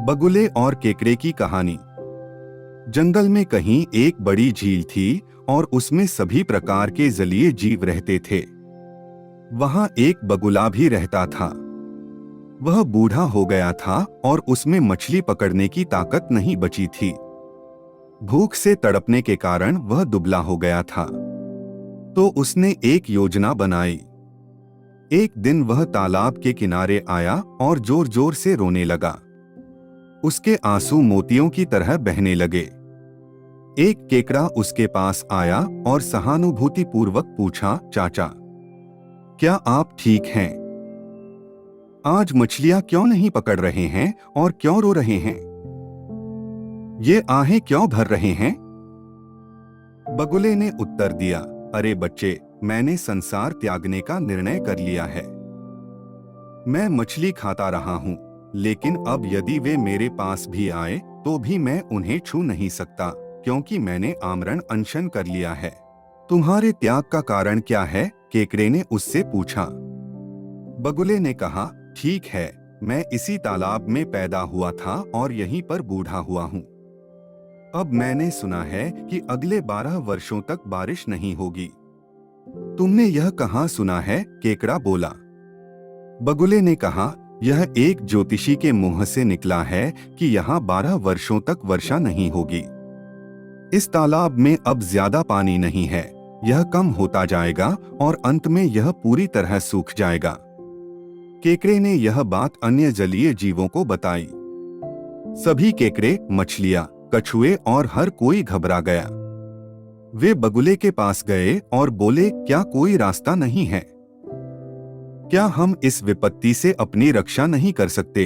बगुले और केकड़े की कहानी। जंगल में कहीं एक बड़ी झील थी और उसमें सभी प्रकार के जलीय जीव रहते थे। वहां एक बगुला भी रहता था। वह बूढ़ा हो गया था और उसमें मछली पकड़ने की ताकत नहीं बची थी। भूख से तड़पने के कारण वह दुबला हो गया था। तो उसने एक योजना बनाई। एक दिन वह तालाब के किनारे आया और जोर जोर से रोने लगा। उसके आंसू मोतियों की तरह बहने लगे। एक केकड़ा उसके पास आया और सहानुभूतिपूर्वक पूछा, चाचा, क्या आप ठीक हैं? आज मछलियां क्यों नहीं पकड़ रहे हैं और क्यों रो रहे हैं? ये आहें क्यों भर रहे हैं? बगुले ने उत्तर दिया, अरे बच्चे, मैंने संसार त्यागने का निर्णय कर लिया है। मैं मछली खाता रहा हूँ, लेकिन अब यदि वे मेरे पास भी आए तो भी मैं उन्हें छू नहीं सकता, क्योंकि मैंने आमरण अनशन कर लिया है। तुम्हारे त्याग का कारण क्या है? केकड़े ने उससे पूछा। बगुले ने कहा, ठीक है, मैं इसी तालाब में पैदा हुआ था और यहीं पर बूढ़ा हुआ हूँ। अब मैंने सुना है कि अगले 12 वर्षों तक बारिश नहीं होगी। तुमने यह कहाँ सुना है? केकड़ा बोला। बगुले ने कहा, यह एक ज्योतिषी के मुंह से निकला है कि यहाँ 12 वर्षों तक वर्षा नहीं होगी। इस तालाब में अब ज्यादा पानी नहीं है, यह कम होता जाएगा और अंत में यह पूरी तरह सूख जाएगा। केकड़े ने यह बात अन्य जलीय जीवों को बताई। सभी केकड़े, मछलियां, कछुए और हर कोई घबरा गया। वे बगुले के पास गए और बोले, क्या कोई रास्ता नहीं है? क्या हम इस विपत्ति से अपनी रक्षा नहीं कर सकते?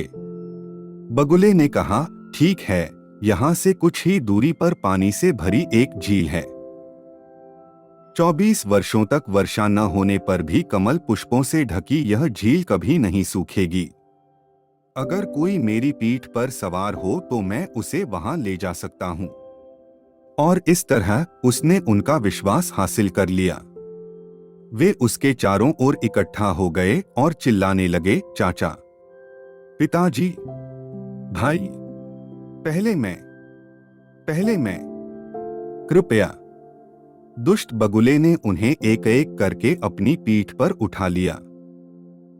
बगुले ने कहा, ठीक है, यहाँ से कुछ ही दूरी पर पानी से भरी एक झील है। 24 वर्षों तक वर्षा न होने पर भी कमल पुष्पों से ढकी यह झील कभी नहीं सूखेगी। अगर कोई मेरी पीठ पर सवार हो तो मैं उसे वहां ले जा सकता हूं। और इस तरह उसने उनका विश्वास हासिल कर लिया। वे उसके चारों ओर इकट्ठा हो गए और चिल्लाने लगे, चाचा, पिताजी, भाई, पहले मैं, कृपया। दुष्ट बगुले ने उन्हें एक एक करके अपनी पीठ पर उठा लिया।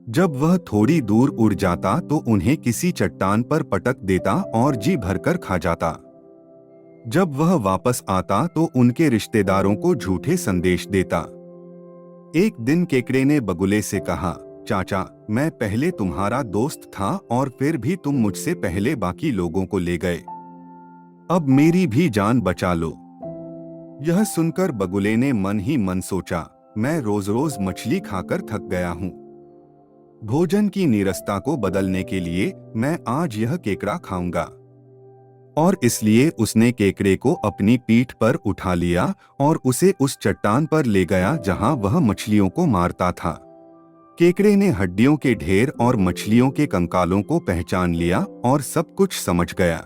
जब वह थोड़ी दूर उड़ जाता तो उन्हें किसी चट्टान पर पटक देता और जी भरकर खा जाता। जब वह वापस आता तो उनके रिश्तेदारों को झूठे संदेश देता। एक दिन केकड़े ने बगुले से कहा, चाचा, मैं पहले तुम्हारा दोस्त था और फिर भी तुम मुझसे पहले बाकी लोगों को ले गए। अब मेरी भी जान बचा लो। यह सुनकर बगुले ने मन ही मन सोचा, मैं रोज रोज मछली खाकर थक गया हूँ। भोजन की नीरसता को बदलने के लिए मैं आज यह केकड़ा खाऊंगा। और इसलिए उसने केकड़े को अपनी पीठ पर उठा लिया और उसे उस चट्टान पर ले गया जहां वह मछलियों को मारता था। केकड़े ने हड्डियों के ढेर और मछलियों के कंकालों को पहचान लिया और सब कुछ समझ गया।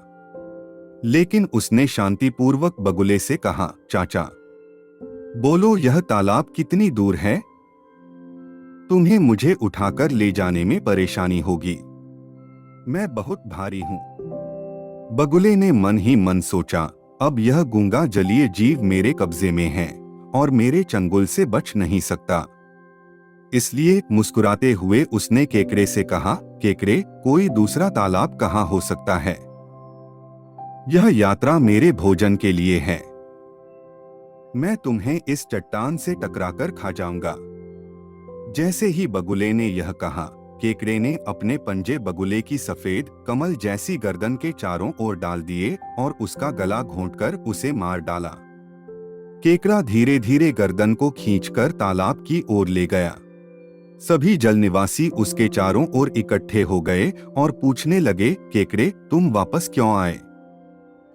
लेकिन उसने शांतिपूर्वक बगुले से कहा, चाचा, बोलो, यह तालाब कितनी दूर है? तुम्हें मुझे उठाकर ले जाने में परेशानी होगी। मैं बहुत भारी हूं। बगुले ने मन ही मन सोचा, अब यह गूंगा जलीय जीव मेरे कब्जे में है और मेरे चंगुल से बच नहीं सकता। इसलिए मुस्कुराते हुए उसने केकड़े से कहा, केकड़े, कोई दूसरा तालाब कहाँ हो सकता है? यह यात्रा मेरे भोजन के लिए है। मैं तुम्हें इस चट्टान से टकराकर खा जाऊंगा। जैसे ही बगुले ने यह कहा, केकड़े ने अपने पंजे बगुले की सफेद कमल जैसी गर्दन के चारों ओर डाल दिए और उसका गला घोंटकर उसे मार डाला। केकड़ा धीरे धीरे गर्दन को खींचकर तालाब की ओर ले गया। सभी जल निवासी उसके चारों ओर इकट्ठे हो गए और पूछने लगे, केकड़े, तुम वापस क्यों आए?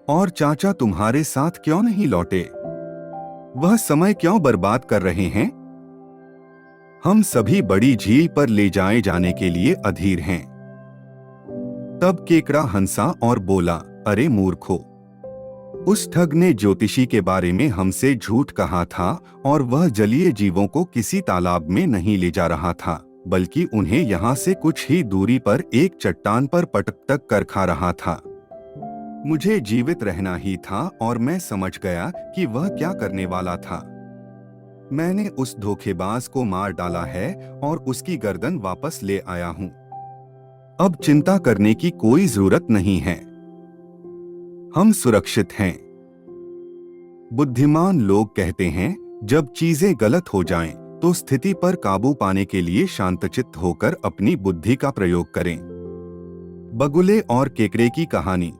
और चाचा तुम्हारे साथ क्यों नहीं लौटे? वह समय क्यों बर्बाद कर रहे हैं? हम सभी बड़ी झील पर ले जाए जाने के लिए अधीर हैं। तब केकड़ा हंसा और बोला, अरे मूर्खों, उस ठग ने ज्योतिषी के बारे में हमसे झूठ कहा था और वह जलीय जीवों को किसी तालाब में नहीं ले जा रहा था, बल्कि उन्हें यहाँ से कुछ ही दूरी पर एक चट्टान पर पटक कर खा रहा था। मुझे जीवित रहना ही था और मैं समझ गया कि वह क्या करने वाला था। मैंने उस धोखेबाज को मार डाला है और उसकी गर्दन वापस ले आया हूँ। अब चिंता करने की कोई जरूरत नहीं है। हम सुरक्षित हैं। बुद्धिमान लोग कहते हैं, जब चीजें गलत हो जाएं, तो स्थिति पर काबू पाने के लिए शांतचित्त होकर अपनी बुद्धि का प्रयोग करें। बगुले और केकड़े की कहानी।